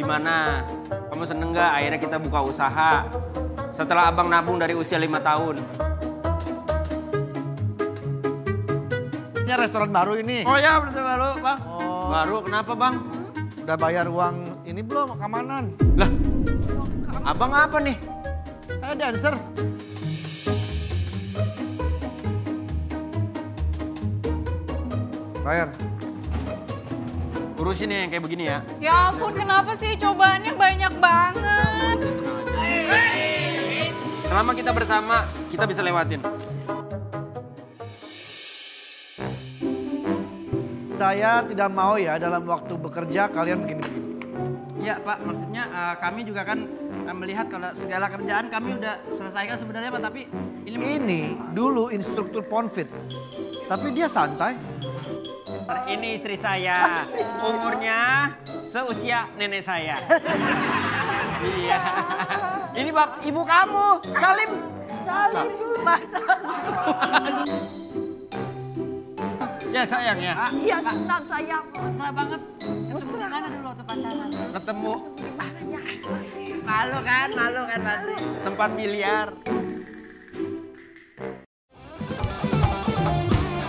Gimana? Kamu seneng nggak akhirnya kita buka usaha? Setelah abang nabung dari usia 5 tahun. Ini restoran baru ini. Oh ya, restoran baru, Bang. Oh. Baru, kenapa, Bang? Udah bayar uang ini belum, keamanan? Lah, abang apa nih? Saya dancer. Bayar. Urusin yang kayak begini ya. Ya ampun, kenapa sih cobaannya banyak banget? Selama kita bersama, kita bisa lewatin. Saya tidak mau ya dalam waktu bekerja kalian begini-begini. Iya Pak, maksudnya kami juga kan melihat kalau segala kerjaan kami udah selesaikan sebenarnya Pak, tapi Ini dulu instruktur Ponfit, tapi dia santai. Ini istri saya, umurnya seusia nenek saya. Iya. Ini ibu kamu, Salim. Salim dulu. Ya sayang ya. Iya senang sayang. mesra banget. Ketemu di mana dulu waktu pacaran? Ketemu Malu kan pasti. tempat biliar.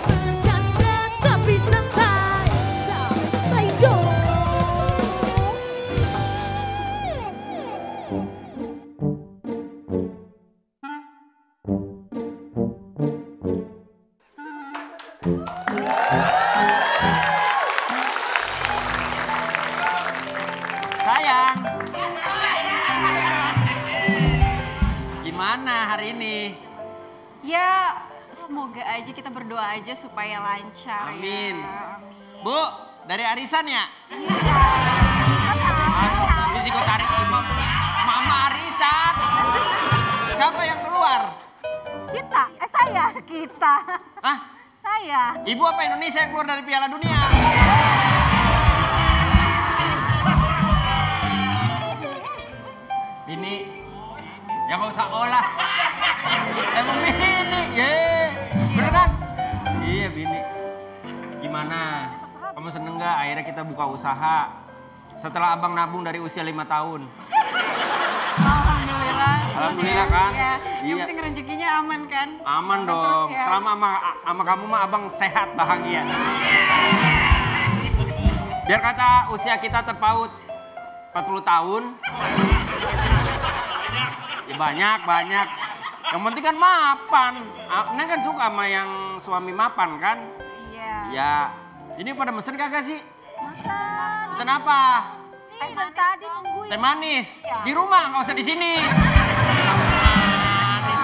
Bercanda tapi santai, santai dong. Sayang. Gimana hari ini? Ya, semoga aja kita berdoa aja supaya lancar. Amin. Ya. Amin. Bu, dari arisan ya? Habis ikut tarik imam. Mama arisan. Siapa yang keluar? Kita. Hah? Saya. Ibu apa Indonesia yang keluar dari Piala Dunia? Bini, ya nggak usah olah. Emang bini, ye, bener kan? Iya bini. Gimana? Kamu seneng nggak akhirnya kita buka usaha? Setelah abang nabung dari usia 5 tahun. Alhamdulillah. Alhamdulillah kan? Ya, yang Iya. penting rezekinya aman kan? Aman Terus dong. ya. Selama sama kamu mah abang sehat bahagia. Biar kata usia kita terpaut 40 tahun. Ya banyak. Yang penting kan mapan. Neng kan suka sama yang suami mapan kan? Iya. Ya. Ini pada mesen kagak sih? Masa? Mesen apa? Tadi nungguin. Teh manis. Di rumah, nggak usah di sini.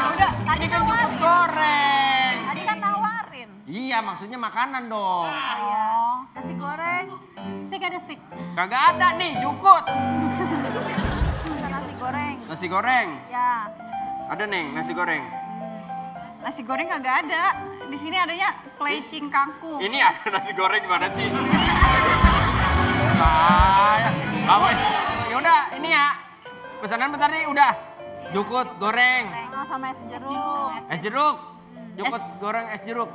Udah, Ini kan cukup goreng. Tadi kan nawarin. Iya, maksudnya makanan dong. Oh, nasi goreng. stick ada stick. Kagak ada nih, jukut. Nasi goreng. Nasi goreng. Ya. Ada Neng, nasi goreng. Nasi goreng kagak ada. Di sini adanya pelecing kangkung. Ini ada nasi goreng gimana sih? Kayak, yaudah ini ya. Pesanan bentar nih udah. Jukut goreng. Oh, sama es jeruk. Es jeruk. Jukut goreng es jeruk.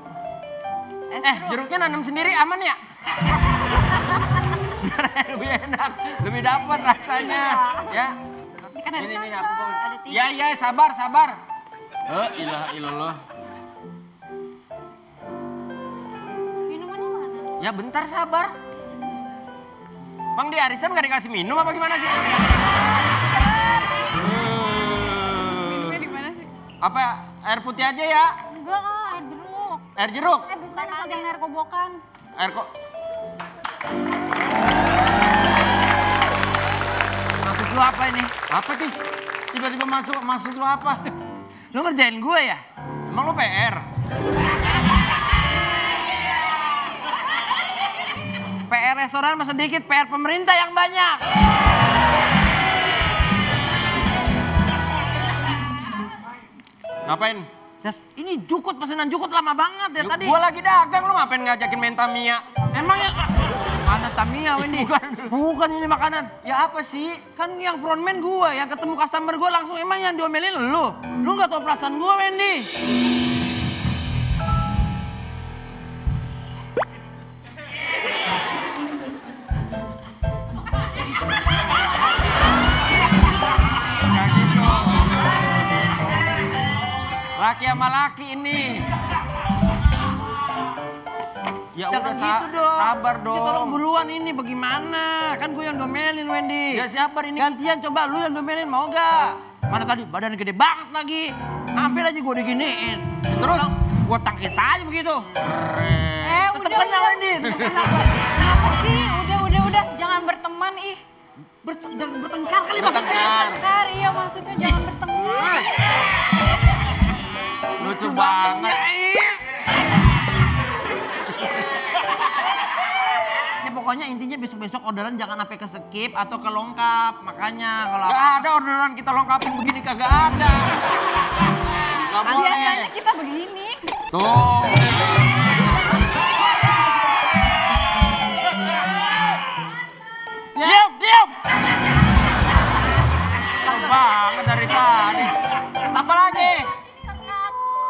Es jeruk. Jeruknya nanam sendiri aman ya? Biar lebih enak, lebih dapat rasanya. Ya. Ini kan ada Ini aku bawa. ada tiga. Ya, sabar. Ilaha illallah. Minumannya mana? Ya bentar sabar. Bang di arisan gak dikasih minum apa gimana sih? Minumnya di mana sih? Apa air putih aja ya? Enggak, air jeruk. Air jeruk? Bukan apa yang air kobokan. Air kok? Maksud lu apa ini? Apa sih? Tiba-tiba maksud lu apa? Lu ngerjain gue ya? Emang lu PR? PR restoran mah sedikit, PR pemerintah yang banyak. Ngapain? Yes, ini jukut, pesanan jukut lama banget ya tadi. Gua lagi dagang, lu ngapain ngajakin main Tamiya? Emangnya mana Tamiya ini? Bukan ini makanan. Ya apa sih? Kan yang frontman gue, yang ketemu customer gue langsung emang yang diomelin lu. Lu gak tau perasaan gue, Wendy. sama laki ini. Ya Jangan udah gitu dong. sabar dong. Ini tolong buruan ini bagaimana? Kan gue yang domelin Wendy. Ya sabar ini. Gantian coba lu yang domelin mau gak? Mana tadi badan gede banget lagi. Hampir aja gue diginiin. Terus gue tangkis aja begitu. Udah, Tetep kenal udah. Wendy. Tetep kenal. Kenapa sih? Udah. Jangan berteman, ih. Bertengkar kali maksudnya. Bertengkar. Bentar, iya maksudnya jangan bertengkar. Lucu banget. Ya pokoknya intinya besok-besok orderan jangan sampai ke skip atau ke lengkap. Makanya kalau Gak ada orderan kita lengkapin begini kagak ada. Gak boleh. Biasanya kita begini. Tuh. diam. Lama banget dari tadi. Apa lagi?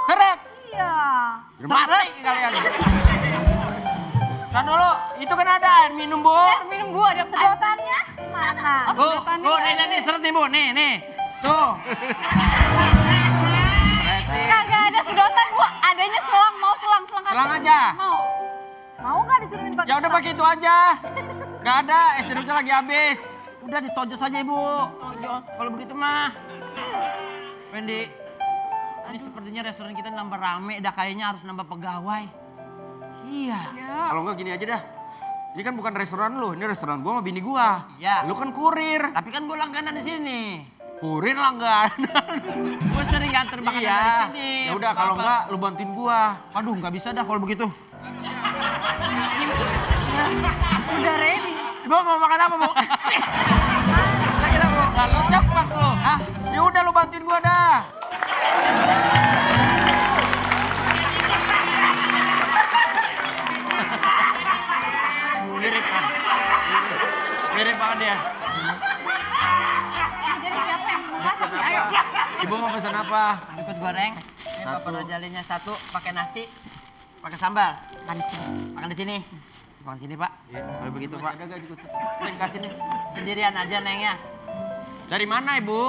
Seret. Iya. Mati kalian. Kan dulu, itu kan ada air minum, Bu. Minum Bu, ada Sedotannya mana? Oh, Bu, sedotannya bu, nggak nih seret nih Bu, nih. Tuh. Kagak ada sedotan Bu, adanya selang, mau selang Selang aja. Mau. Mau nggak disuruhin pakai? Ya udah pakai itu aja. Gak ada, es jeruknya lagi habis. Udah ditojos aja Ibu. Tojos. Kalau begitu mah. Wendy. Ini sepertinya restoran kita nambah rame, dah kayaknya harus nambah pegawai. Iya. Ya. Kalau enggak gini aja dah. Ini kan bukan restoran lu, ini restoran gua sama bini gua. Iya. Lu kan kurir. Tapi kan gue langganan di sini. Kurir langganan. Gue sering nganter makanan Iya. dari sini. Ya udah kalau enggak lu bantuin gua. Waduh, nggak bisa dah kalau begitu. Udah ready. Ibu mau makan apa Bu? Lagi dah Bu. Lalu cepat lu. Ah, Ya udah lu bantuin gua dah. Mirip banget dia. Jadi siapa yang mau masak nih? Ayo. Ibu mau pesan apa? bungkus goreng. Ini Satu. Bapak Rajalinnya satu, pakai nasi, pakai sambal. Makan di sini. Makan di sini. Makan sini Pak. Kalau begitu Pak. Ada gak juga? Neng kasih nih. Sendirian aja Nengnya. Dari mana Ibu?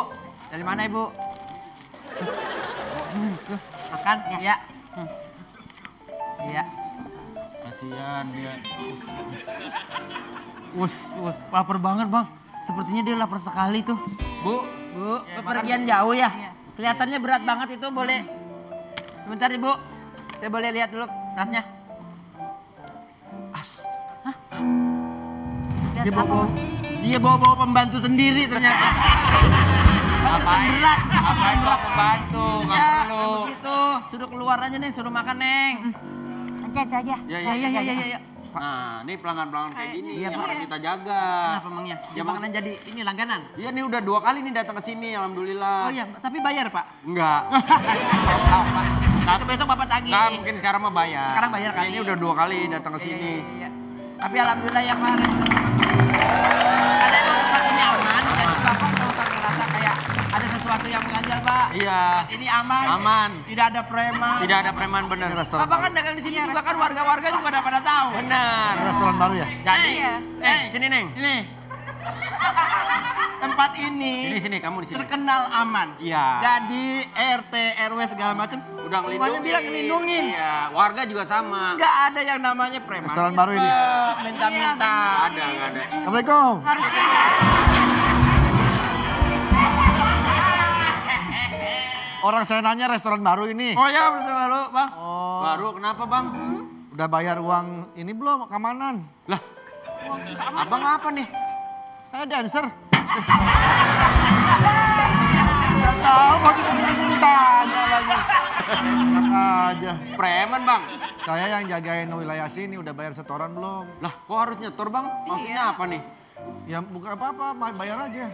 Dari mana Ibu? Makan? Iya. Iya. Kasihan dia. Lapar banget Bang. Sepertinya dia lapar sekali tuh. Bu, Bu, bepergian jauh ya? Kelihatannya berat banget itu, boleh. Sebentar Ibu, saya boleh lihat dulu tasnya. Dia bawa pembantu sendiri ternyata. Ngapain? Berat. Ngapain bawa pembantu? Nggak Ya, perlu. begitu. Suruh keluar aja Neng, suruh makan Neng. Aja. Ya. Nah, ini pelanggan-pelanggan kayak gini Iya, yang Pak. harus kita jaga. Kenapa emangnya? Ya, Dia makanan jadi ini langganan. Iya nih udah 2 kali nih datang ke sini, alhamdulillah. Oh iya, tapi bayar Pak. Enggak. Itu besok Bapak tagih. Nah, mungkin sekarang mah bayar. Sekarang bayar kali. Ini udah 2 kali datang ke sini. Iya. Tapi alhamdulillah ya Pak. Karena emang tempat ini aman, jadi Bapak nggak usah ngerasa kayak ada sesuatu yang mengganjal Pak. Iya. Ini aman. Aman. Tidak ada preman. Tidak ada preman bener. Bapak kan dagang di sini juga kan warga-warga juga udah pada tahu. Benar. Restoran baru ya? Jadi, Iya. sini Neng. Ini. Tempat ini Sini kamu di sini. terkenal aman. Iya. Jadi RT, RW segala macam Udah semuanya ngelindungin. bilang ngelindungin. Iya, warga juga sama. Nggak ada yang namanya preman. Restoran baru ini. Minta-minta. Ada, nggak ada. Assalamualaikum. Orang saya nanya restoran baru ini. Oh ya, baru Bang. Baru kenapa Bang? Udah bayar uang ini belum keamanan? Lah, abang apa nih? Saya dancer. Gak tahu bagi ini ditanya lagi. Enak aja. Preman Bang. Saya yang jagain wilayah sini udah bayar setoran belum? Lah, kok harus nyetor Bang? Maksudnya apa nih? Ya bukan apa-apa, bayar aja.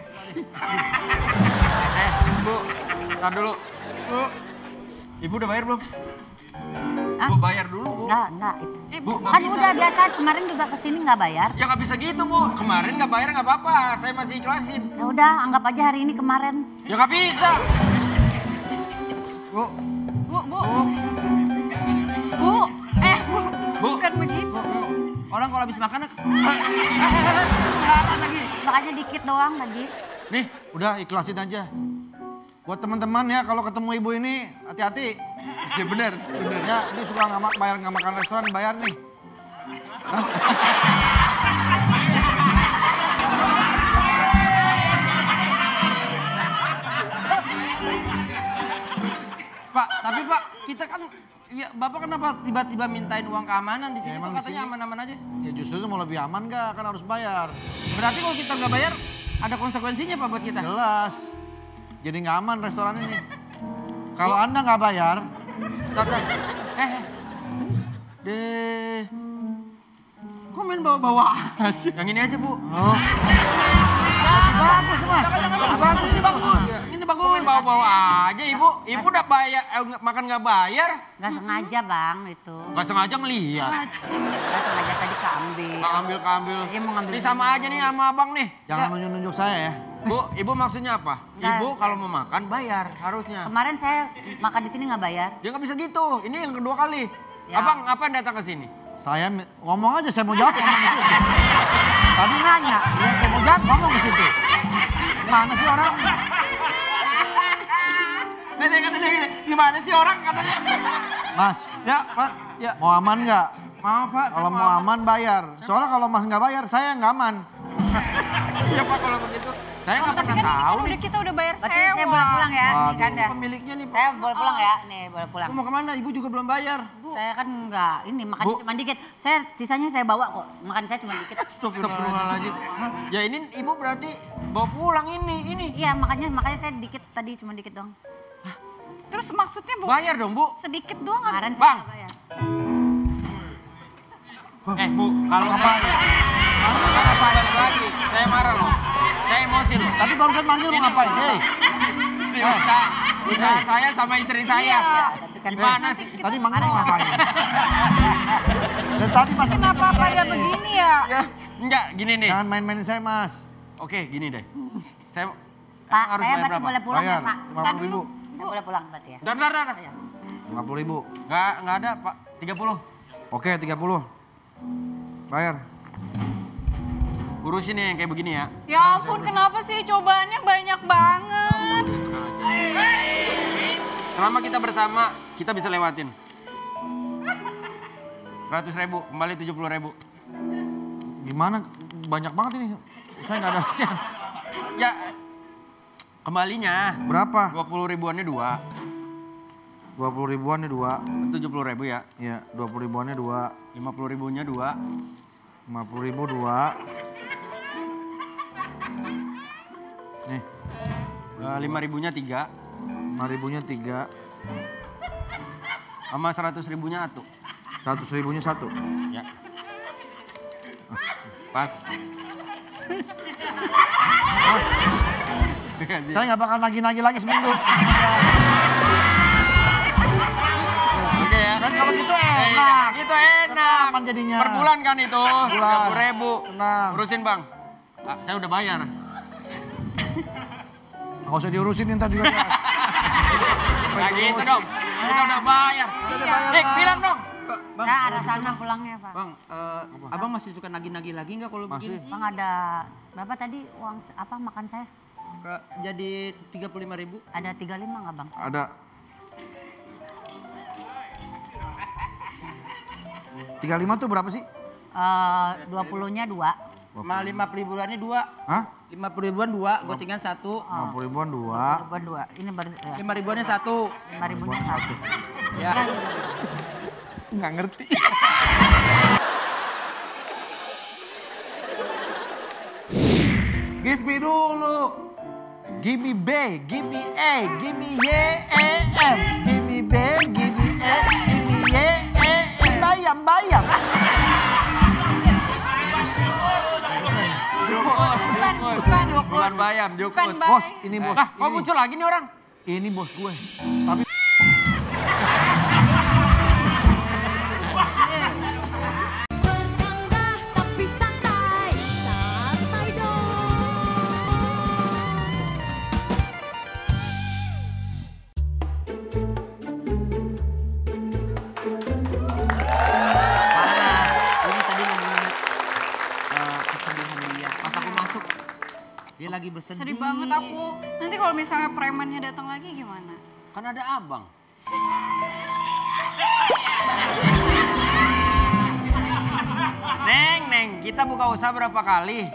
Bu, tar dulu. Bu, Ibu udah bayar belum? Bu, bayar dulu Bu. Enggak itu. Bu, nggak Kan bisa. udah biasa kemarin juga kesini nggak bayar. Ya nggak bisa gitu Bu. Kemarin nggak bayar nggak apa-apa. Saya masih ikhlasin. Ya udah anggap aja hari ini kemarin. Ya nggak bisa. Bu, Bu. Bu. Bukan begitu. Orang kalau habis makan, kelihatan lagi. Makanya dikit doang lagi. Nih, udah ikhlasin aja. Buat teman-teman ya kalau ketemu ibu ini hati-hati. Ya bener. Ya, ini suka bayar nggak makan restoran, bayar nih. Pak, tapi Pak, kita kan, ya Bapak kenapa tiba-tiba mintain uang keamanan di sini? Ya, emang Tuh di katanya sini- aman-aman aja. Ya justru itu mau lebih aman nggak? Kan harus bayar. Berarti kalau kita nggak bayar, ada konsekuensinya Pak buat kita? Jelas. Jadi nggak aman restoran ini. Kalau Anda nggak bayar, Tata. Deh. Kok main bawa-bawa aja? Yang ini aja, Bu. oh. Bagus, Mas. Bagus, Ini bagus. Ini bagus. Kok main bawa-bawa aja, Ibu? Ibu udah bayar, makan nggak bayar? Nggak sengaja bang itu. Nggak sengaja ngelihat. Nggak sengaja tadi keambil. Ambil. Dia mau ngambil Ini sama aja nih sama abang nih. Jangan nunjuk-nunjuk saya ya. Bu, Ibu maksudnya apa? Nggak. Ibu kalau mau makan bayar harusnya. Kemarin saya makan di sini nggak bayar. Dia nggak bisa gitu. Ini yang kedua kali. Ya. Abang, apa yang datang ke sini? Saya ngomong aja, saya mau jawab ngomong ke situ. Tadi nanya, ya saya mau jawab ngomong ke situ. Mana sih orang? Nenek katanya gini, gimana sih orang katanya? Mas, Ya, Pak. Ya. mau aman nggak? Mau, Pak. Kalau mau aman bayar. Soalnya kalau Mas nggak bayar, saya nggak aman. Ya, Pak, kalau begitu. Saya nggak Tapi pernah kan ini tahu kan nih. kita udah bayar Berarti sewa. saya boleh pulang ya, nih Waduh. kan ya. Pemiliknya nih, Pak. Saya boleh pulang ya, nih boleh pulang. Ibu mau kemana? Ibu juga belum bayar. Saya kan nggak, ini makan Bu. cuma dikit. Sisanya saya bawa kok, makan saya cuma dikit. Astagfirullahaladzim. Ya ini Ibu berarti bawa pulang ini. Iya makanya saya dikit tadi cuma dikit doang. Terus maksudnya Bu, Bayar dong, Bu. sedikit doang nggak? Kemarin saya Bang. nggak bayar. Bu, kalau saya balik lagi, saya marah loh. Saya emosi loh. Tadi barusan manggil mau ngapain? Hei, Ini usaha saya sama istri saya. Tapi kan Gimana sih? tadi manggil mau ngapain? Dan tadi Mas Kenapa pada begini ya? Ya, enggak, gini nih. jangan main-mainin saya, Mas. Oke, gini deh. Saya Pak, harus saya bayar berarti berapa? boleh pulang ya Bayar Pak? 50.000. Saya boleh pulang berarti ya? Dar. 50.000. Enggak ada, Pak. 30. Oke, 30. Bayar. Urusin nih yang kayak begini ya. Ya ampun, kenapa sih cobaannya banyak banget? Selama kita bersama, kita bisa lewatin. 100.000, kembali 70.000. Gimana? Banyak banget ini. Saya nggak ada. Ya, kembalinya Berapa? 20 ribuannya 2, 20 ribuannya 2. 70.000 ya. Iya, 20 ribuannya 2. 50 ribunya 2. 50 ribu 2. Nih, 5 ribunya 3. 5 ribunya 3. Sama 100 ribunya 1. 100 ribunya 1. Ya. Pas. Saya nggak bakal nagih-nagih lagi seminggu. Oke ya. Kan kalau gitu enak. Itu enak. Aman jadinya. Per bulan kan itu. Bulan. 30.000. Tenang. Urusin Bang. Ah, saya udah bayar. Nggak usah diurusin nih, ntar juga. Nah gitu dong. Kita udah bayar. Dik, bilang dong. Saya arah sana pulangnya Pak. Bang, abang masih suka nagih-nagih lagi nggak kalau Masih. begini? Bang ada berapa tadi uang apa makan saya? Jadi 35.000. Ada 35 nggak Bang? Ada. 35 tuh berapa sih? 20-nya 2. Ma 50 ribuannya 2. Hah? 50 ribuan 2, gocengan 1. 50 ribuan 2. Berapa 2? Ini baru 5 ribuannya 1. 5 ribunya 1. Ya. Nggak ngerti. Give me dulu. Give me B, give me A, give me Y, E, M. Give me B, give me A, give me Y, E, M. Bayam, bayam. Bukan bayam, Jukut. Bukan bayam. Bos, ini bos. Ah, kok Ini. muncul lagi nih orang? Ini bos gue. Tapi Bercanda tapi santai, santai dong. Ini tadi ngomongin kesedihan dia. Pas aku masuk, dia lagi bersedih. Sedih banget aku. Nanti kalau misalnya premannya datang lagi gimana? Kan ada abang. Neng, kita buka usaha berapa kali?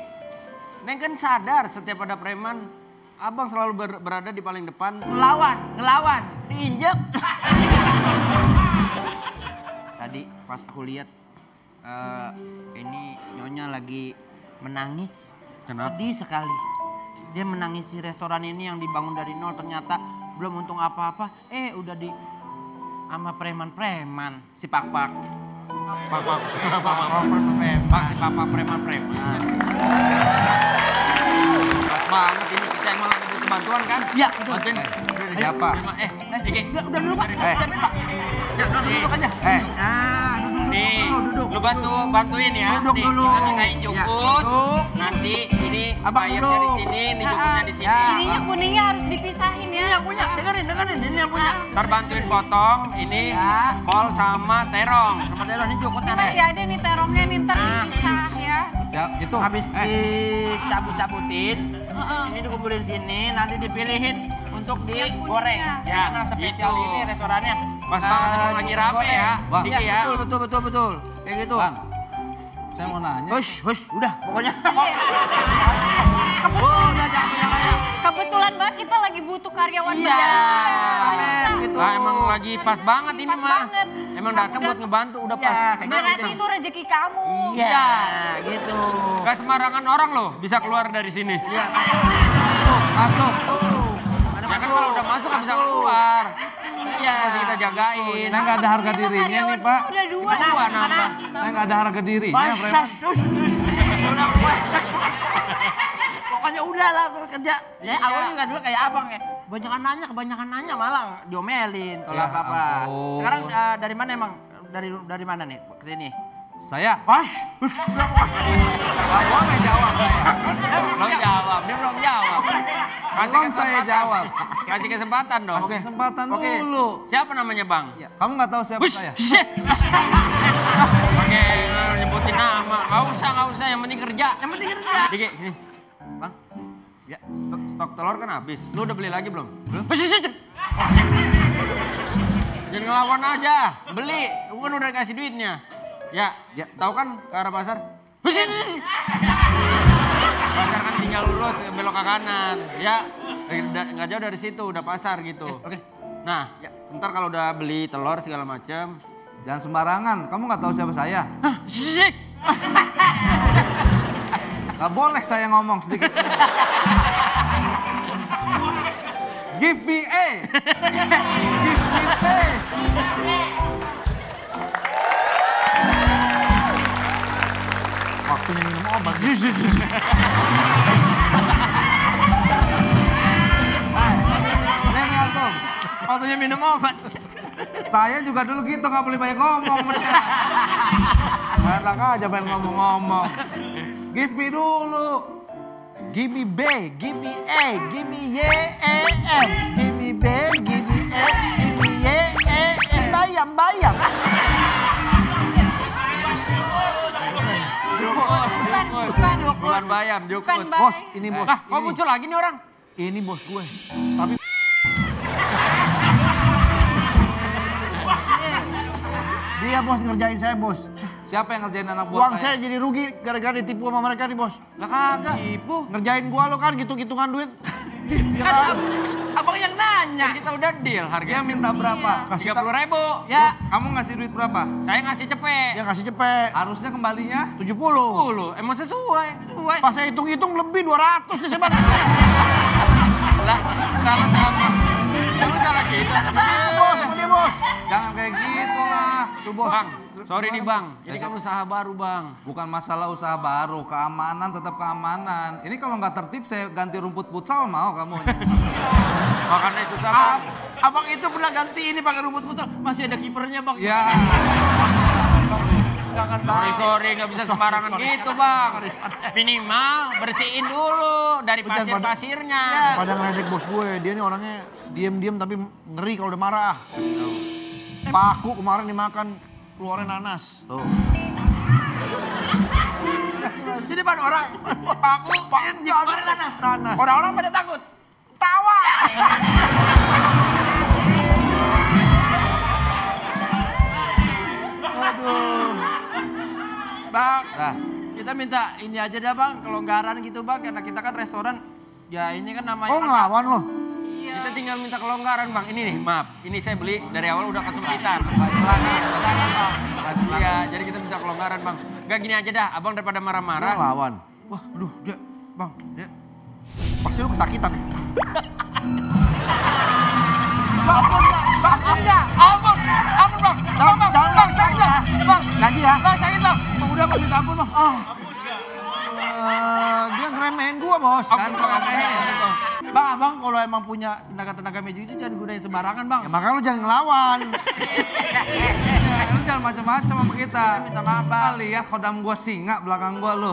Neng kan sadar setiap ada preman, abang selalu berada di paling depan. Ngelawan, diinjek. Tadi pas aku lihat ini Nyonya lagi menangis. Kenapa? Sedih sekali. Dia menangisi restoran ini yang dibangun dari nol, ternyata belum untung apa-apa. Udah di sama preman-preman si Pak. Pak, si papa preman. Pas banget ini, kita emang lagi butuh bantuan kan? Iya, betul. Bantuin. Siapa? Diki. Udah dulu Pak. Siapin Pak. Ya, duduk aja. Nah, Nih, duduk. lu bantuin ya. Duduk Nih, dulu. kita misahin jukut. Ya, duduk. Nanti ini Abang bayamnya di duduk. sini, ini jukutnya di sini. Ya. Ininya kuningnya harus dipisahin ya. Ini yang punya, dengerin, ini yang punya. Ntar bantuin potong, ini Ya. kol sama terong. Sama terong ini jukutnya Ini masih ada nih terongnya nih, ntar dipisah ya. Siap, itu. Habis dicabut-cabutin, ini dikumpulin sini, nanti dipilihin untuk digoreng. Ya, Ya, karena spesial gitu. ini restorannya. Pas banget emang lagi rame digoreng. ya, Bang. Diki Iya, ya. betul. Kayak gitu. Bang, saya mau nanya. Hush, udah pokoknya. Kebetulan, Udah jangan banyak. kebetulan banget kita lagi butuh karyawan Iya, baru. rame gitu. Nah, emang lagi pas banget ini Pas mah. banget. Emang datang buat ngebantu, udah Iya, pas. kayak Berarti itu rezeki kamu. Iya, gitu. Gak sembarangan orang loh bisa keluar dari sini. Iya, Masuk. Ya kan kalau udah masuk kan bisa keluar. Iya, harus kita jagain. Saya nggak ada harga Itu dirinya nih, karyawan Pak. kita udah dua. Dua nambah. Saya nggak ada harga dirinya, Masa preman. sus. Pokoknya udah langsung kerja. Ya, awal juga dulu kayak abang ya. Kebanyakan nanya malah diomelin kalau Ya apa-apa. ampun. Sekarang dari mana emang? Dari mana nih ke sini? Saya. Hush. Nggak boleh jawab saya. Belum jawab, dia belum jawab. Belum saya jawab. Kasih kesempatan dong. Kasih kesempatan Oke. dulu. Siapa namanya Bang? Kamu nggak tahu siapa saya? Oke, nyebutin nama. Gak usah. Yang penting kerja. Diki, sini. Bang, ya stok telur kan habis. Lu udah beli lagi belum? Belum. Jangan ngelawan aja. Beli. Lu kan udah kasih duitnya. Ya. Tahu kan ke arah pasar? Pasar kan tinggal lurus belok ke kanan. Ya, nggak jauh dari situ udah pasar gitu. Oke. Nah, ntar kalau udah beli telur segala macam, Jangan sembarangan. Kamu nggak tahu siapa saya? Nggak boleh saya ngomong sedikit. Give me A. Give me A. Waktunya minum obat. Nih Antum. Waktunya minum obat. Saya juga dulu gitu nggak boleh banyak ngomong bener. Enak aja main ngomong-ngomong. Give me dulu. Give me B, give me A, give me Y, E, M. Give me B, give me A, give me Y, E, M. Bayam. bukan bayam, Bukan jukut. bayam. Bos, ini bos. Ah, kok muncul lagi nih orang? Ini bos gue. Tapi dia bos ngerjain saya bos. Siapa yang ngerjain anak buah Uang saya jadi rugi gara-gara ditipu sama mereka nih bos. Lah kagak. Ngerjain gua lo kan gitu-gitungan duit. Ya Kan kan? abang yang nanya. Kita udah deal Dia harganya. minta berapa? 30.000. Ya, Kamu ngasih duit berapa? Saya ngasih cepet. Dia kasih cepet. Harusnya kembalinya 70. 10. Emang sesuai. Pas saya hitung-hitung lebih 200 nih sebenarnya. Lah, salah sama. Emang salah kita. Bos, dia bos. jangan kayak gitu lah. Tuh bos. Bang, sorry nih bang. Ini kan usaha baru bang. Bukan masalah usaha baru, keamanan tetap keamanan. Ini kalau nggak tertib saya ganti rumput futsal mau kamu. Makanya susah bang. abang itu pernah ganti ini pakai rumput futsal. Masih ada kipernya bang. Ya, Sorry, nggak bisa sembarangan gitu bang. Minimal bersihin dulu dari pasir-pasirnya. Pada ngeledek bos gue, dia nih orangnya diem-diem tapi ngeri kalau udah marah. Paku kemarin dimakan, keluarin nanas. tuh. Di depan orang. Paku. Dikeluarin nanas. Nanas. Orang-orang pada takut. Tawa. Nah, Kita minta ini aja dah bang, kelonggaran gitu bang, karena kita kan restoran. Ya ini kan namanya. Oh ngelawan lo? Kita tinggal minta kelonggaran bang. Ini nih, maaf. Ini saya beli dari awal udah kesempitan. Iya, jadi kita minta kelonggaran bang. Gak gini aja dah, abang daripada marah-marah. Ngelawan. Wah, aduh, dia, bang, dia. Pasti lu kesakitan. Ampun bang. Bang, sakit bang. Bang, lagi ya. Bang, sakit bang. Bang, udah bang, minta ampun bang. Dia ngeremehin gua bos. kan Bang, abang kalau emang punya tenaga-tenaga magic itu jangan gunain sembarangan bang. Ya makanya lu jangan ngelawan. lu jangan macam-macam sama kita. Minta maaf bang. Kita lihat kodam gua singa belakang gua lu.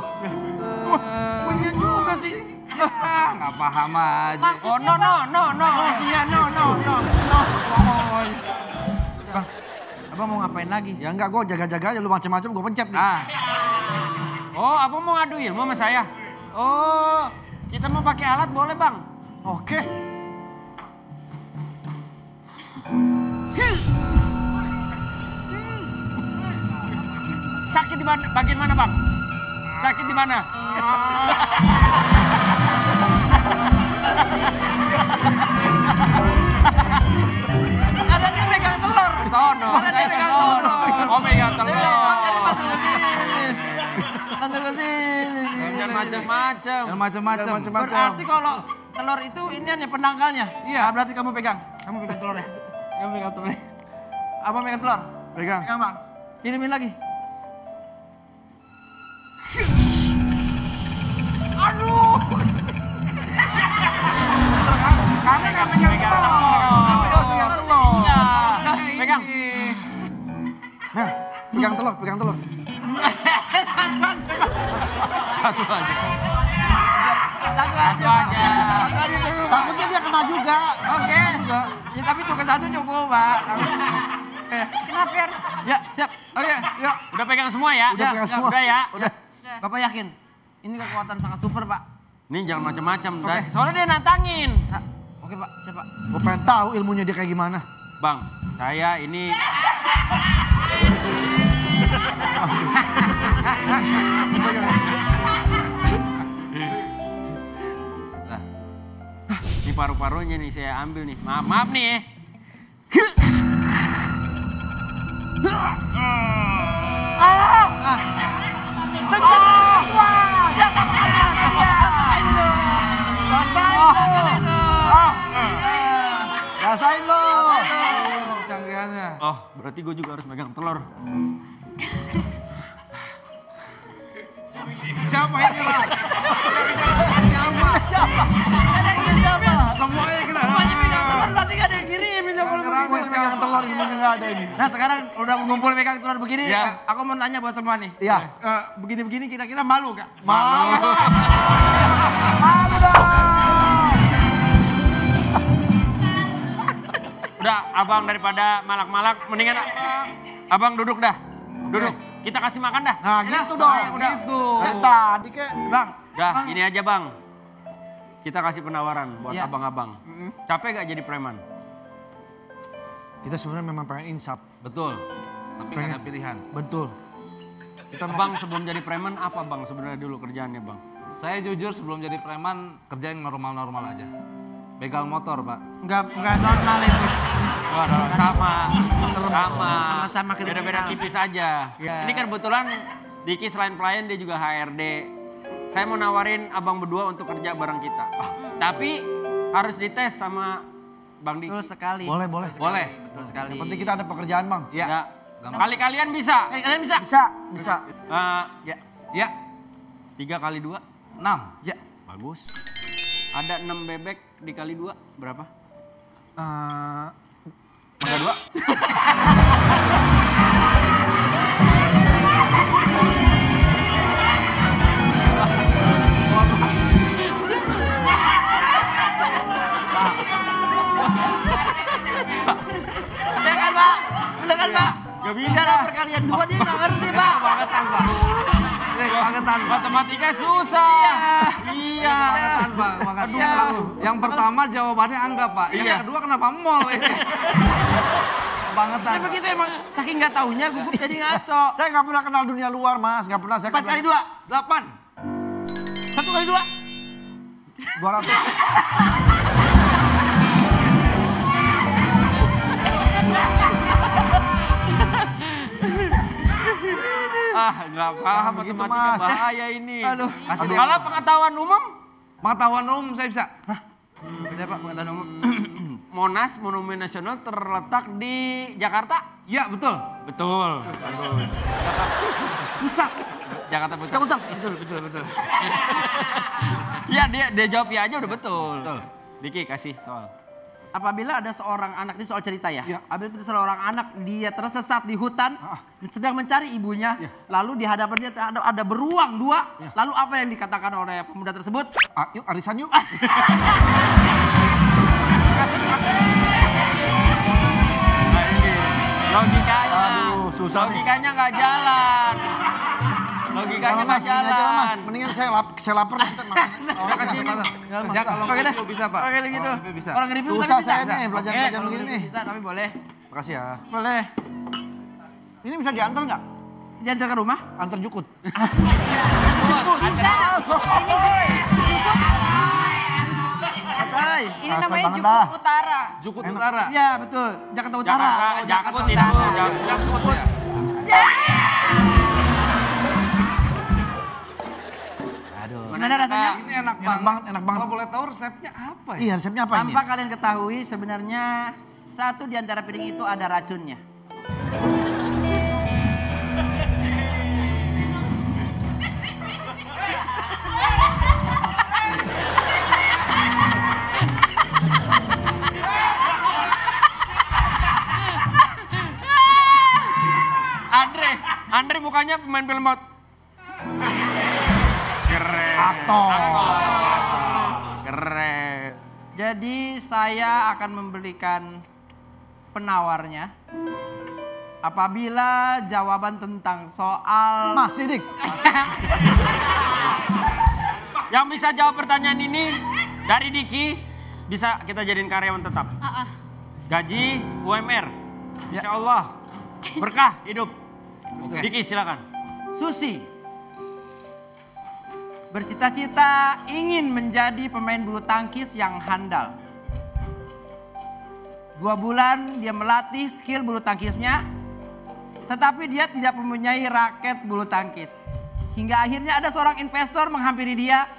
Iya juga sih. Ya, nggak paham aja. Oh no. Oh iya, no. Oh. Bang, abang mau ngapain lagi? Ya enggak, gua jaga-jaga aja lu macam-macam gua pencet nih. Ah, Oh, abang mau ngadu ilmu sama saya? Oh, kita mau pakai alat boleh bang? Oke. Sakit di bagian mana bang? Sakit di mana? Ada dia megang telur. Sono. Ada dia megang telur. Oh megang telur. Pantul ke sini. Jangan macam-macam. dan macam-macam. Berarti kalau telur itu ini hanya penangkalnya. Iya. Berarti kamu pegang. Kamu pegang telurnya. Kamu pegang telurnya. Abang pegang telur. Pegang. Pegang bang. Kirimin lagi. Aduh. Kamu nggak pegang telur. Kamu pegang telur. Pegang. Nah, pegang telur. Satu aja. Satu Satu aja. Takutnya dia kena juga. Oke. Ya, tapi cukup satu cukup, Pak. Kenapa harus? Ya, siap. Oke, yuk. Udah pegang semua ya? Udah pegang semua. Udah ya? Udah. Bapak yakin? Ini kekuatan sangat super, Pak. Ini jangan macam-macam. Oke. Soalnya dia nantangin. Oke, Pak. Siap, Pak. Gua pengen tahu ilmunya dia kayak gimana. Bang, saya ini... Nah, Ini paru-parunya nih saya ambil nih. Maaf nih ya. Rasain lo. kecanggihannya. Oh, berarti gue juga harus megang telur. Siapa yang nyerah? Siapa? Semuanya kita. Berarti gak ada yang kirimin ya kalau Nyerang Gua pegang telur ilmunya nggak ada ini. Nah sekarang udah ngumpul pegang telur begini, Ya. aku mau tanya buat semua nih. Iya. Begini-begini kira-kira malu gak? Malu. Udah, abang daripada malak-malak, mendingan abang duduk dah. Duduk, kita kasih makan dah. Nah gitu dong. udah. Gitu. Tadi kayak. Bang, Dah, Bang. ini aja bang. Kita kasih penawaran buat Iya. abang-abang. Capek gak jadi preman? Kita sebenarnya memang pengen insaf. Betul. Tapi nggak ada pilihan. Betul. Bang, sebelum jadi preman apa bang sebenarnya dulu kerjaannya bang? Saya jujur sebelum jadi preman kerjain normal-normal aja. Begal motor, Pak. nggak normal itu. Wah, sama. Sama-sama kriminal. Beda-beda tipis aja. Iya. Ini kan kebetulan Diki selain pelayan dia juga HRD. Saya mau nawarin abang berdua untuk kerja bareng kita. Tapi harus dites sama Bang Diki. Betul sekali. Boleh, boleh. Boleh. Betul sekali. Yang penting kita ada pekerjaan bang. Iya. Ya. Kali kalian bisa. Kalian bisa? Bisa. Ya. Ya. 3 kali 2. 6. Ya. Bagus. Ada 6 bebek dikali 2 berapa? Mangga 2. Udah kan, Pak? Udah kan, Pak? Gak bisa. Cara perkalian dua dia nggak ngerti, Pak. Bangetan, Pak. Bangetan, Pak. Matematika susah. Iya. Bangetan, Pak. Bangetan. Yang pertama jawabannya anggap, Pak. Yang Iya. kedua kenapa mall? Kebangetan. Ya begitu emang, saking nggak taunya gugup jadi ngaco. Saya nggak pernah kenal dunia luar, Mas. Nggak pernah saya 4 kali 2, 8. 1 kali 2. 200. Nggak paham begitu, matematika, Mas. bahaya ini. Aduh, kasih dia. Kalau pengetahuan umum, Pengetahuan umum saya bisa. Bener Pak, pengetahuan umum. Monas Monumen Nasional terletak di Jakarta? Iya, betul. Betul. Pusat. Jakarta Pusat. Betul, betul. Iya, dia jawab ya aja udah betul. Betul. Diki kasih soal. Apabila ada seorang anak, ini soal cerita ya. Apabila ada seorang anak, dia tersesat di hutan, sedang mencari ibunya, lalu di hadapan dia ada beruang 2, lalu apa yang dikatakan oleh pemuda tersebut? Yuk, arisan yuk. Nah ini logikanya. Aduh, susah nih. Logikanya nggak jalan. Logikanya nggak Mas, ini aja lah, Mas. jalan. Mendingan saya lapar kita makan. Ya kasih ini. Ya kalau Oke deh. review bisa, Pak. Oke deh gitu. Kalau review bisa. Orang review Susah tapi bisa. saya nih, belajar-belajar Oke, kalau begini review nih. bisa, tapi boleh. Makasih ya. Boleh. Ini bisa diantar nggak? Diantar ke rumah? Antar jukut. Asai. Ini Asal namanya banget Jukut dah. Utara. Jukut Utara. Iya betul, Jakarta Utara. Jakarta, Jakut itu, Jakut. Jakut ya. Gimana rasanya? Ini enak Enak banget, enak banget. Kalau boleh tahu resepnya apa ya? Iya, resepnya apa ini? Tanpa kalian ketahui sebenarnya satu di antara piring itu ada racunnya. Andre mukanya pemain film bot. Keren. Aktor. Keren. Jadi saya akan memberikan penawarnya apabila jawaban tentang soal Mas Sidik. Yang bisa jawab pertanyaan ini dari Diki bisa kita jadiin karyawan tetap. Gaji UMR. Insya Allah berkah hidup. Diki silakan. Susi bercita-cita ingin menjadi pemain bulu tangkis yang handal. 2 bulan dia melatih skill bulu tangkisnya, tetapi dia tidak mempunyai raket bulu tangkis. Hingga akhirnya ada seorang investor menghampiri dia.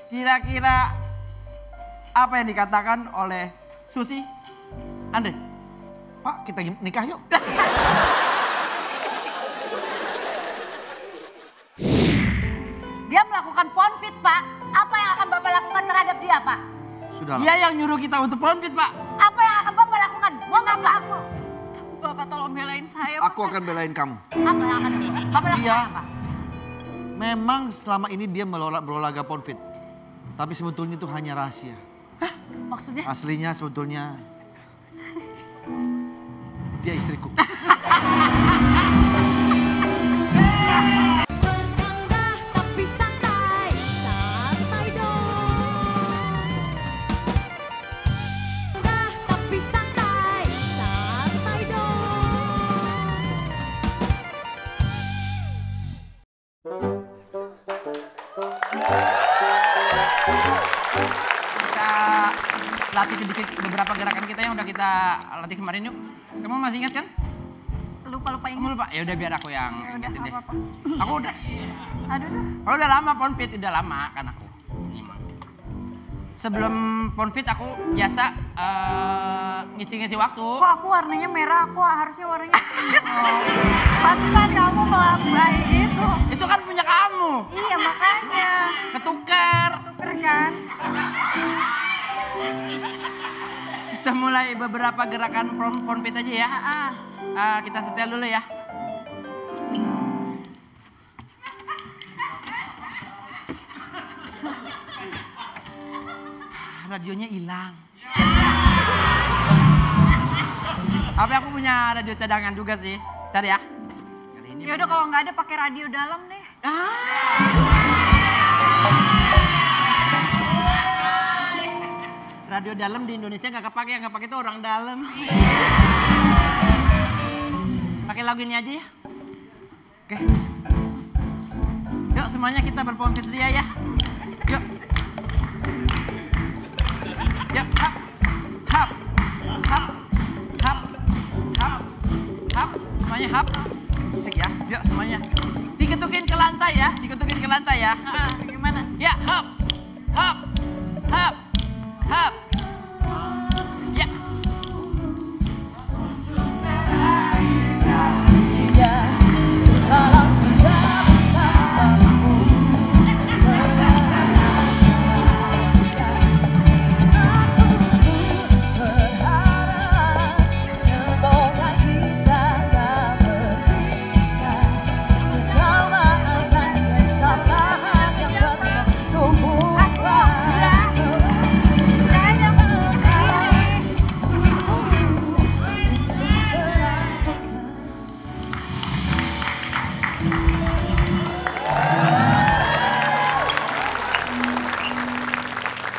Kira-kira apa yang dikatakan oleh Susi? Andre? Pak, kita nikah yuk. Dia melakukan ponfit, Pak. Apa yang akan Bapak lakukan terhadap dia, Pak? Sudah. Dia yang nyuruh kita untuk ponfit, Pak. Apa yang akan Bapak lakukan? Mau nggak, Pak? Bapak tolong belain saya. Aku akan belain kamu. Apa yang akan Bapak lakukan, Iya. apa? Memang selama ini dia berolahraga ponfit. Tapi sebetulnya itu hanya rahasia. Maksudnya? Aslinya sebetulnya dia istriku. Bercanda tapi santai, santai dong. Tapi santai, santai dong. Kita latih sedikit beberapa gerakan kita yang udah kita latih kemarin yuk. Kamu masih ingat kan? Lupa-lupa Kamu ingat. lupa? Ya udah biar aku yang Udah, ingetin deh. apa-apa. Aku udah. Aduh, Kalau udah lama ponfit, udah lama kan aku. Ini mah. Sebelum ponfit aku biasa ngisi-ngisi waktu. kok aku warnanya merah, aku harusnya warnanya hijau. Pantesan kamu melambai gitu. Itu kan punya kamu. Iya makanya. Ketukar. Tuker kan? Kita mulai beberapa gerakan ponfit aja ya. Kita setel dulu ya. Radionya hilang. Tapi aku punya radio cadangan juga sih. Ntar ya. Kali ini Ya udah kalau nggak ada pakai radio dalam deh. radio dalam di Indonesia nggak kepake, yang nggak pakai itu orang dalam. lagu ini aja ya. Oke. Yuk semuanya kita berponfit ria ya. Yuk. Yuk, hap. Hap. Hap. Hap. Hap. Hap. Semuanya hap. Asik ya. Yuk semuanya. Diketukin ke lantai ya. Diketukin ke lantai ya. Gimana? Ya, hap. Hap. Hap. Hap. Ya.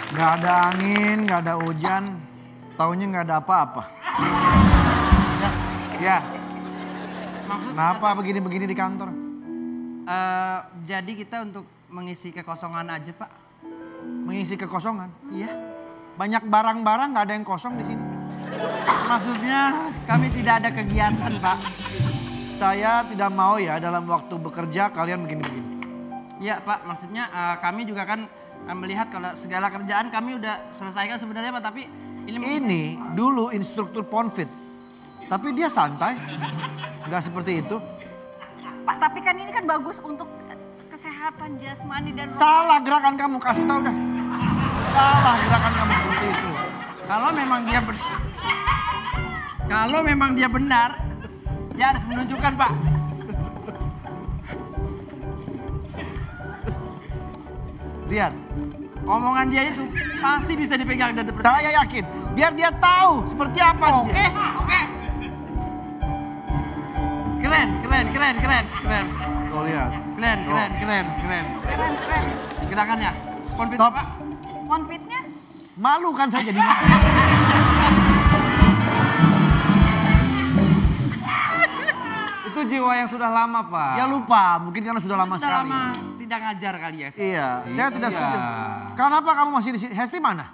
Nggak ada angin, nggak ada hujan, taunya nggak ada apa-apa. Ya, Kenapa begini-begini di kantor? Jadi kita untuk mengisi kekosongan aja, Pak. Mengisi kekosongan. Iya. Banyak barang-barang nggak ada yang kosong di sini. Maksudnya kami tidak ada kegiatan, Pak. Saya tidak mau ya dalam waktu bekerja kalian begini-begini. Iya, Pak. Maksudnya kami juga kan melihat kalau segala kerjaan kami udah selesaikan sebenarnya, Pak. Tapi Ini dulu instruktur Ponfit. Tapi dia santai. Nggak seperti itu. Pak, tapi kan ini kan bagus untuk kesehatan jasmani dan Salah gerakan kamu, kasih tahu dah. Salah gerakan kamu seperti itu. kalau memang dia benar, dia harus menunjukkan, Pak. Lihat, Omongan dia itu pasti bisa dipegang dan dipercaya. saya yakin. Biar dia tahu seperti apa. Oke, dia. oke. Keren. Tuh lihat. Keren. Gerakannya. Konfit, Top. Pak. konfitnya. Malu kan saya jadinya. itu jiwa yang sudah lama, Pak. Dia lupa, mungkin karena sudah lama Sudah sekali. lama tidak ngajar kali ya. Iya, saya tidak Iya. setuju. Kenapa kamu masih di sini? Hesti mana?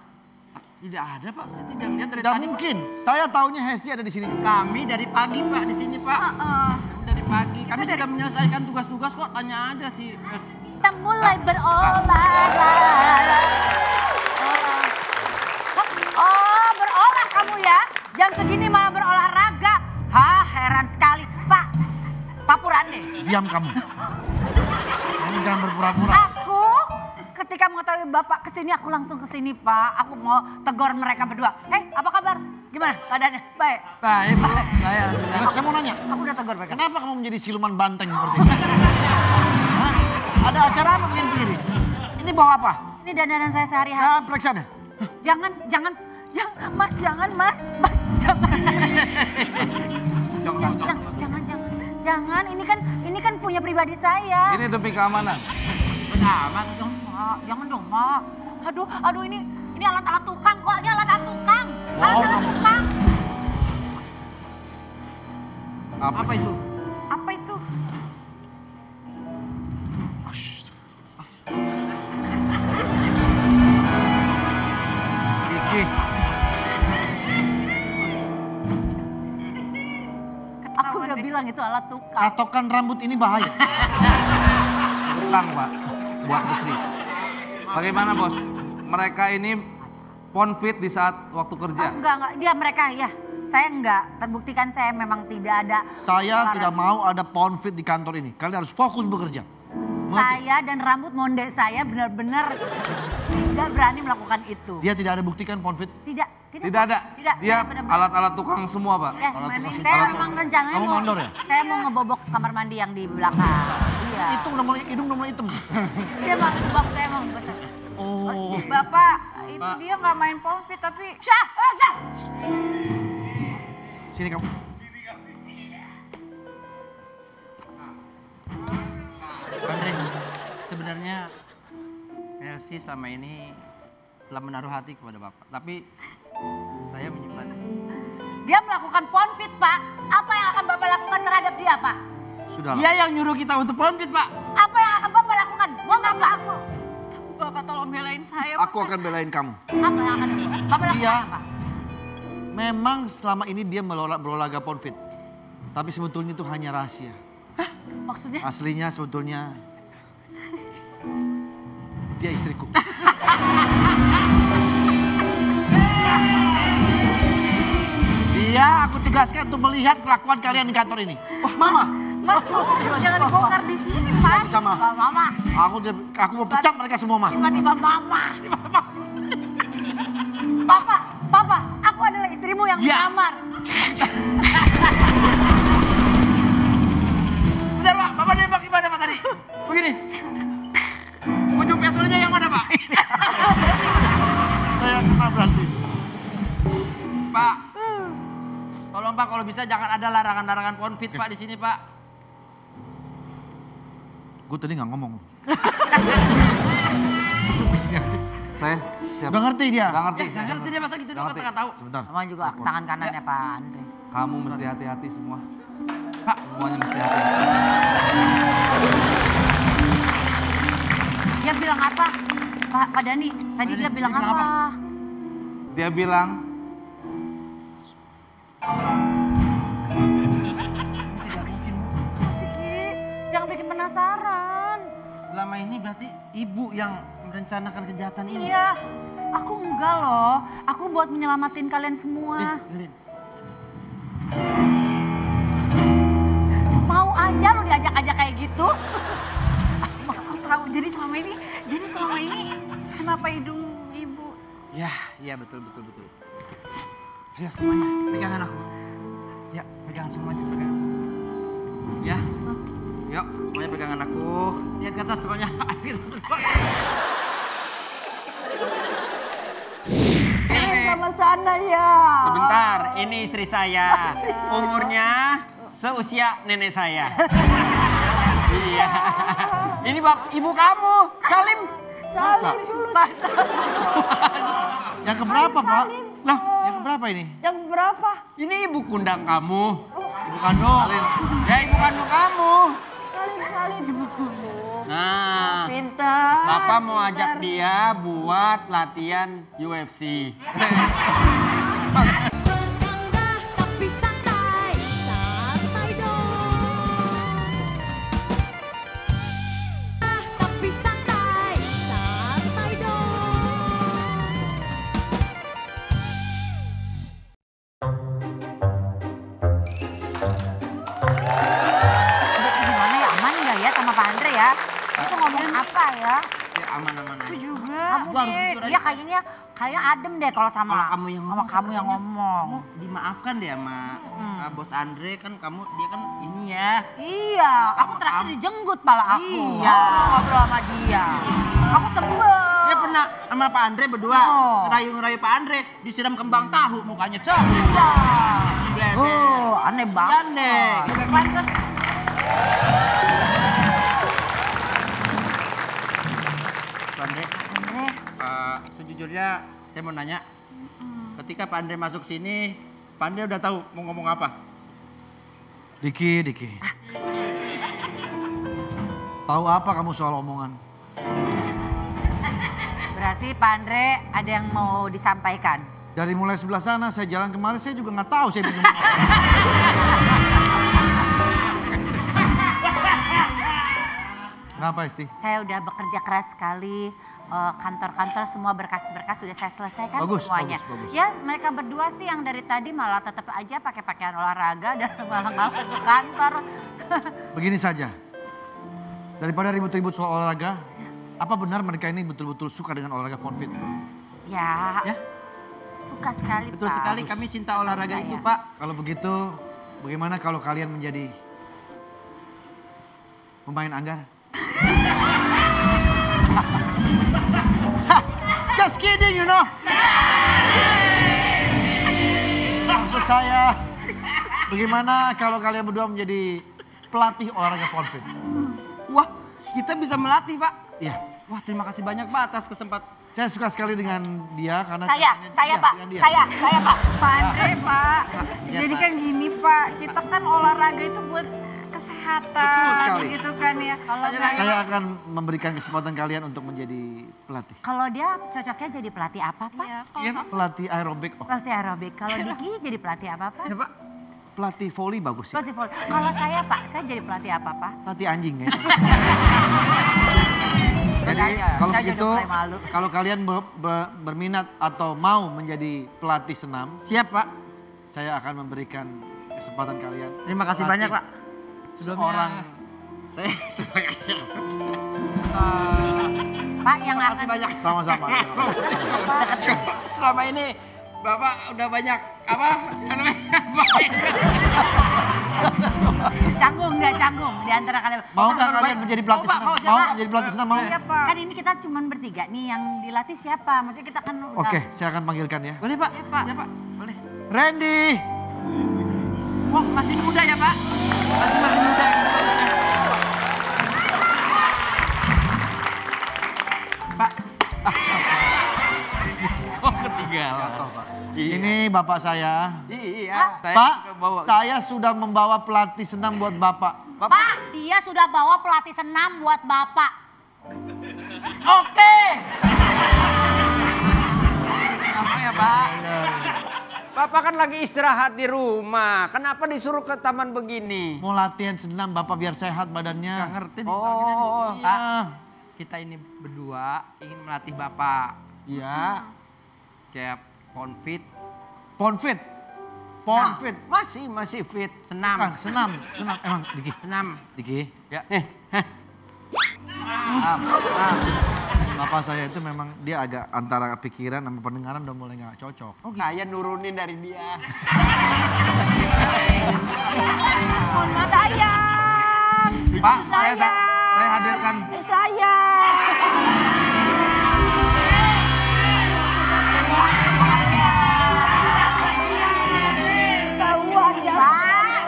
Tidak ada, Pak. Saya tidak lihat dari Tidak tadi. mungkin. Saya taunya Hesti ada di sini. Kami dari pagi, Pak, di sini, Pak. Kami dari pagi. Kami sudah menyelesaikan tugas-tugas kok. Tanya aja sih. Kita mulai berolahraga. Oh, berolah kamu ya? Jam segini malah berolahraga. Hah, heran sekali. Pak, papuran deh. Diam kamu. Kamu jangan berpura-pura. Aku ketika mengetahui Bapak kesini, aku langsung kesini, Pak. Aku mau tegur mereka berdua. Hei, apa kabar? Gimana keadaannya? Baik. Baik, Bu. Saya. Saya mau nanya, Aku udah tegur mereka. kenapa kamu menjadi siluman banteng seperti ini? Hah? Ada acara apa begini-begini? Ini bawa apa? Ini dandanan saya sehari-hari. Ya, periksa deh. Jangan, Mas, jangan, Mas, jangan. Jangan, ini kan punya pribadi saya. Ini demi keamanan. Amat. Jangan dong, Mak. Aduh, ini alat-alat tukang kok, ini alat-alat tukang. Alat-alat tukang. Apa itu? Apa itu? Kiki, Aku udah bilang itu alat tukang. catokan rambut ini bahaya. Tukang, Pak. Buat besi. Bagaimana, Bos? Mereka ini ponfit di saat waktu kerja. Enggak, dia mereka ya. Saya enggak, terbuktikan saya memang tidak ada. Saya tidak mau ada Ponfit di kantor ini. Kalian harus fokus bekerja. Saya dan rambut monde saya benar-benar tidak berani melakukan itu. Dia tidak ada buktikan Ponfit. Tidak Tidak ada. Tidak, Dia saya benar-benar. alat-alat tukang semua, Pak. Saya memang rencananya Kamu mandor ya? saya mau ngebobok kamar mandi yang di belakang. Iya. Itu udah mulai, hidung udah mulai hitam. Dia mau ngebobok, saya mau ngebobok. Oh, Bapak, itu dia nggak main konfit tapi Syah. sini kamu. Andre, sebenarnya Elsie selama ini telah menaruh hati kepada Bapak. Tapi saya menyimpan. Dia melakukan ponfit, Pak. Apa yang akan Bapak lakukan terhadap dia? Dia, Pak. Sudahlah. Dia yang nyuruh kita untuk ponfit, Pak. Apa yang akan Bapak lakukan? Mau nggak, Pak? Bapak tolong belain saya. Aku akan belain kamu. Apa yang akan Bapak lakukan, Dia apa? memang selama ini dia berolahraga ponfit. Tapi sebetulnya itu hanya rahasia. Maksudnya? Aslinya sebetulnya dia istriku. Dia aku tugaskan untuk melihat kelakuan kalian di kantor ini. Oh, Mama. Mas, jangan dibongkar di sini, Mas. Bisa, Ma. Mama. Aku mau pecat mereka semua, Ma. Tiba-tiba Mama. Papa, aku adalah istrimu yang melamar. Bentar, Pak. Bapak nembak gimana, Pak, tadi? Begini. Ujung peselnya yang mana, Pak? Saya kena berarti. Pak. Tolong, Pak, kalau bisa jangan ada larangan-larangan ponfit, Pak, di sini, Pak. Gue tadi nggak ngomong. Saya siap. Udah ngerti dia? Nggak ngerti. Saya ngerti dia masa gitu Nggak doang ngerti. nggak tahu. Sebentar. Sama juga tangan kanannya Pak Andre. Kamu mesti hati-hati semua. Pak. Semuanya mesti hati-hati. Dia bilang apa? Pak Dani, tadi dia bilang apa? Dia bilang, Masih Ki, jangan bikin penasaran. Selama ini berarti ibu yang merencanakan kejahatan ini. Iya, aku enggak loh. Aku buat menyelamatin kalian semua. Mau aja lu diajak-ajak kayak gitu? Aku tahu. Jadi selama ini kenapa hidung ibu? Ya, iya betul. Ayo semuanya, pegangan aku. Ya, pegangan semuanya, pegangan. Ya, yuk semuanya pegangan aku. Lihat ke atas semuanya. Sama sana ya. Sebentar, ini istri saya. Umurnya seusia nenek saya. Iya. Ini ibu kamu, Salim. Masa? Yang keberapa, Pak? Lah, Yang keberapa ini? Yang berapa? ini ibu kundang kamu. Ibu kandung. Ya, ibu kandung kamu. Salin. Nah, Pintar. Bapak mau ajak dia buat latihan UFC. Bercanda tapi santai, santai dong. Tapi santai, santai dong. Gimana ya, aman nggak ya sama Pak Andre ya? Itu ngomong apa ya? Ya aman-aman aja. Juga. Kamu Gua harus deh, jujur dia aja. kayaknya adem deh kalau sama Kalau kamu yang ngomong, kamu yang ngomong. Kamu dimaafkan deh sama Bos Andre kan dia kan ini ya. Iya, aku terakhir dijenggut pala aku. Iya. Aku ngobrol sama dia. Aku sebel. Dia pernah sama Pak Andre berdua Oh. ngerayu-ngerayu Pak Andre disiram kembang tahu mukanya cok. Iya. Blebek. Aneh banget. Aneh. Pantes. Pak Andre, Andre, sejujurnya saya mau nanya. Ketika Pak Andre masuk sini, Pak Andre udah tahu mau ngomong apa? Diki. Tahu apa kamu soal omongan? berarti Pak Andre ada yang mau disampaikan. Dari mulai sebelah sana saya jalan kemarin saya juga nggak tahu saya bingung. Kenapa Isti? Saya udah bekerja keras sekali. Kantor-kantor semua berkas-berkas sudah saya selesaikan Bagus, semuanya. bagus. Ya mereka berdua sih yang dari tadi malah tetap aja pakai pakaian olahraga dan malah nggak masuk kantor. Begini saja. Daripada ribut-ribut soal olahraga, apa benar mereka ini betul-betul suka dengan olahraga ponfit? Ya, Ya, suka sekali betul Pak. sekali kami cinta olahraga Iya, itu, iya. Pak. Kalau begitu, bagaimana kalau kalian menjadi pemain anggar? Just kidding, you know. Maksud saya, bagaimana kalau kalian berdua menjadi pelatih olahraga ponfit? Wah, kita bisa melatih, Pak. Iya, Wah, terima kasih banyak, Pak, atas kesempatan. saya suka sekali dengan dia karena Saya Pak, dengan dia. saya Pak. Pak Andre, Pak. Iya, Jadi Pak. kan gini Pak, kita kan olahraga itu buat kesehatan Betul sekali. gitu kan ya. Kalau Saya akan memberikan kesempatan kalian untuk menjadi pelatih. Kalau dia cocoknya jadi pelatih apa, Pak? ya, Iya, kalau Pak. Pelatih aerobik, oh, Pelatih aerobik. Kalau Diki jadi pelatih apa, Pak? Ya, Pak. pelatih volley bagus sih. Pelatih volley. Kalau saya, Pak, saya jadi pelatih apa, Pak? Pelatih anjing ya. Jadi Makanya, kalau saya begitu, udah mulai malu. kalau kalian berminat atau mau menjadi pelatih senam, Siap, Pak. saya akan memberikan kesempatan kalian. Terima kasih melatih banyak, Pak. Seorang Saya sebagai Pak, yang Terima akan... kasih banyak. sama-sama. Selama ini Bapak udah banyak apa namanya? Canggung, dia canggung di antara kalian. Mau Oh, nggak kalian menjadi pelatih Mau, Pak, senam? mau, Mau siapa? menjadi pelatih senam? Mau? Iya, Pak. Kan ini kita cuma bertiga nih, yang dilatih siapa? Maksudnya kita kan... udah- Oke, saya akan panggilkan ya. Boleh, Pak? Iya, Pak. Siapa? Boleh. Randy. Wah, masih muda ya, Pak? Masih muda. Pak. Oh, ketinggalan. Jatuh, Pak. Ini bapak saya. Iya. Pak, saya sudah membawa pelatih senam buat bapak. Pak, dia sudah bawa pelatih senam buat Bapak. Oke. Apa ya, Pak? Bapak kan lagi istirahat di rumah. Kenapa disuruh ke taman begini? Mau latihan senam bapak biar sehat badannya. Gak ngerti nih. Oh, Pak, kita ini berdua ingin melatih Bapak. iya. Kayak ponfit, Ponfit. Ponfit. Masih fit. senam. Bukan, senam. Senam. Emang, Diki. Senam. Diki. Ya. Bapak saya itu memang dia agak antara pikiran sama pendengaran udah mulai gak cocok. Saya nurunin dari dia. Sayang, Pak, saya hadirkan. sayang. Tahuan ya.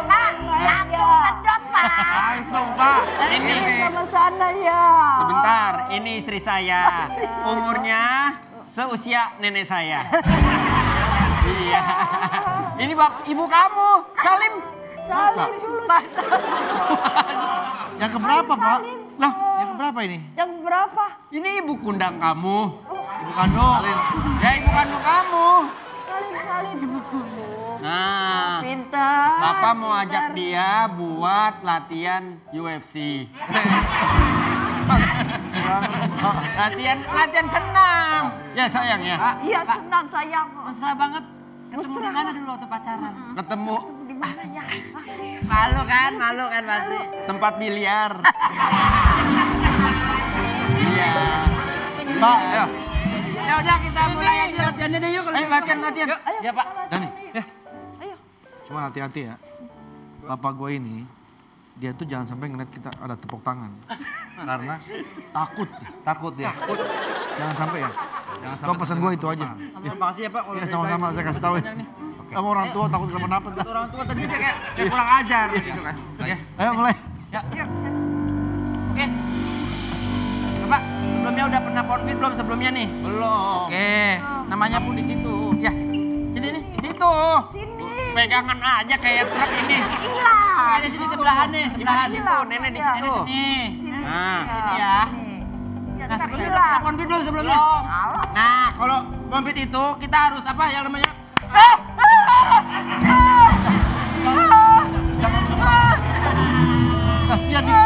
Pak, langsung sedot, Pak. Langsung, Pak. Ini Sama sana ya. sebentar, ini istri saya. Umurnya seusia nenek saya. Iya. Ini ibu kamu, Salim. Salim dulu. Yang keberapa, Pak? Lah, Yang keberapa ini? Yang berapa? ini ibu kundang kamu. Ibu kandung. Ya, ibu kandung kamu. Salim. Nah, Pintar. Bapak mau ajak dia buat latihan UFC. latihan senam. Ya sayang ya. Iya senang sayang. Mesra banget. Ketemu di mana dulu waktu pacaran? Ketemu Di mana ya? Malu kan pasti. tempat biliar. Iya. Pak, Ya. Ya udah kita mulai aja latihannya deh yuk. kalau Ayo gitu. latihan. Ya Pak. Dani. Ayo. Cuma hati-hati ya. Bapak gue ini, dia tuh jangan sampai ngeliat kita ada tepuk tangan. Karena Takut. takut dia. Jangan sampai ya. Jangan Kau pesan gue itu aja. Terima kasih ya Pak. Ya sama-sama saya kasih tahu ya. Sama orang tua takut kenapa-napa. ntar. Orang tua tadi dia kayak kurang ajar gitu kan. Ya. Ayo mulai. Oke. Bapak, sebelumnya udah pernah ponfit belum sebelumnya nih? Belum. Oke, namanya pun Di situ. ya. Sini nih. Situ. Sini. Pegangan aja kayak truk ini. Hilang. Ada sini sebelahan nih, sebelahan. Di situ, nenek di situ. Nih. Sini. Nah. Ini ya. Ya, Nah, tak sebelumnya hilang. pernah ponfit belum sebelumnya? Nah, kalau ponfit itu kita harus apa yang namanya? Jangan tepuk tangan. Kasihan nih.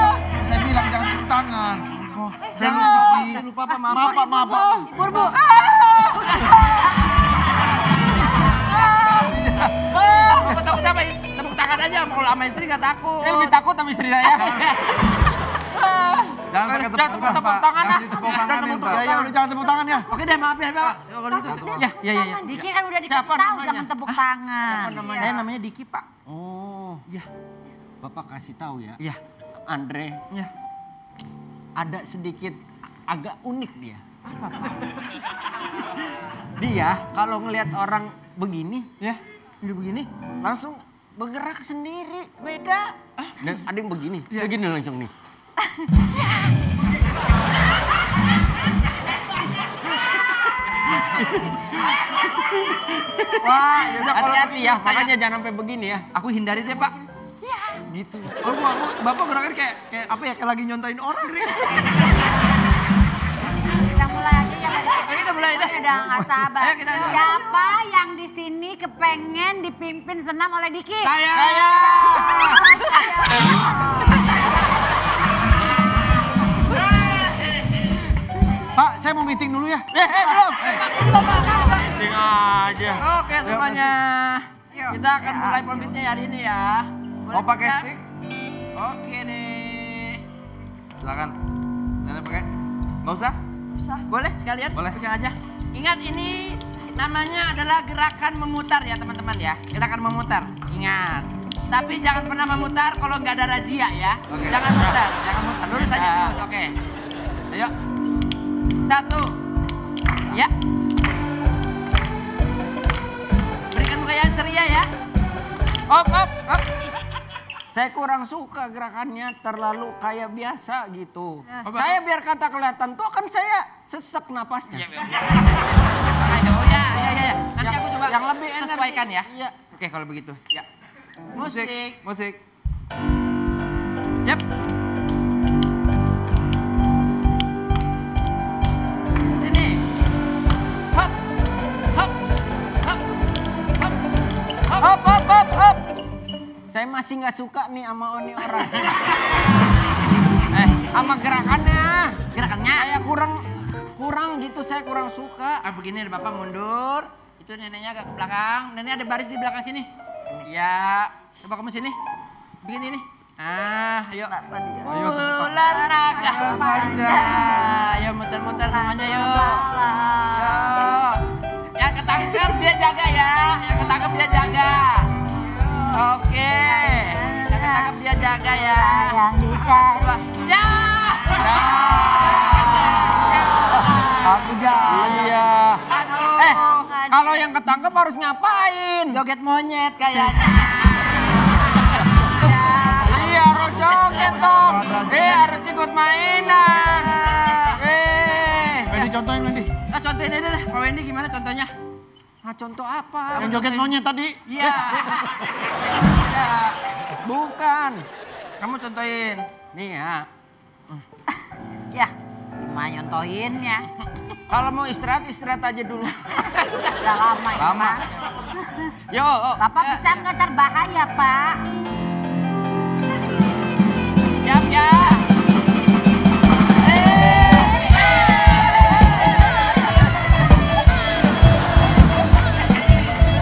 Saya bilang jangan tepuk tangan. Oh, Saya lupa Pak, maaf Pak. Maaf, Pak. Burbu. Apa takut apa? Tepuk tangan aja, kalau sama istri nggak takut. Saya lebih takut sama istri saya. Jangan pakai tepuk Jangan tangan, tepuk Pak. tangan, Jangan ah. ditepuk tanganin, Pak. Ya, udah jangan tepuk tangan ya. Oke deh, maaf ya Pak. Kalau gitu. Ya. Diki kan udah dikasih Siapa tahu namanya? jangan tepuk tangan. Saya namanya Diki Pak. Oh, Iya. Bapak kasih tahu ya. Iya. Andre, Iya. ada sedikit agak unik dia. Dia kalau ngelihat orang begini, Ya. Ini begini. langsung bergerak sendiri, beda. Dan ada yang begini, begini langsung nih. Wah, ya udah kalau Hati-hati ya, begitu saya- makanya jangan sampai begini ya. Aku hindari deh Pak. gitu. Oh, Bapak gerakan kayak apa ya? Kayak lagi nyontoin orang nih. Kita mulai aja ya. Kita mulai deh. Udah nggak sabar. Ayo kita mulai. Siapa yang di sini kepengen dipimpin senam oleh Diki? Saya. Pak, saya mau meeting dulu ya. Belum. Meeting aja. Oke semuanya. Kita akan mulai pembitnya hari ini ya. Mau pakai stick? Oke deh. Silakan. Nenek pakai? Nggak usah? Boleh sekalian? Boleh. Pegang aja. Ingat ini namanya adalah gerakan memutar ya teman-teman ya. Gerakan memutar. Ingat. Tapi jangan pernah memutar kalau nggak ada razia ya. Oke. Jangan mutar, jangan mutar. Lurus aja terus. Oke. Ayo. 1. Ya. Berikan muka yang ceria ya. Op. Saya kurang suka gerakannya terlalu kayak biasa gitu. Saya biar kata kelihatan tuh kan saya sesek napasnya. Oh ya. Nanti aku coba yang lebih energi. sesuaikan ya. Iya. Oke kalau begitu. Ya. Musik. Musik. Yap. Ini. Hop. Hop. Hop. Hop. Hop. Saya masih nggak suka nih sama oni orang. Sama gerakannya. Gerakannya. Saya kurang gitu, saya kurang suka. Begini Bapak mundur. Itu neneknya agak ke belakang. Nenek ada baris di belakang sini. Ya. Coba kamu sini. Begini nih. Ayo. Ular naga manja. Ayo muter-muter semuanya yuk. Yuk. Yang ketangkep dia jaga ya. Yang ketangkep dia jaga. Oke. Yang ketangkep dia jaga ya. Yang dicari. Ya. Aku jalan. Iya. Aduh. Kalau yang ketangkep harus ngapain? Joget monyet kayaknya. Iya harus joget dong. Harus ikut mainan. Wendy contohin Wendy. Contohin aja deh. Pak Wendy gimana contohnya? Contoh apa? Yang joget monyet tadi. Iya. Ya. Bukan. Kamu contohin. Nih ya. Ya, gimana nyontohinnya? Kalau mau istirahat aja dulu. Udah lama ini, Lama. Pak. Yo. Bapak bisa nggak terbahaya, Pak?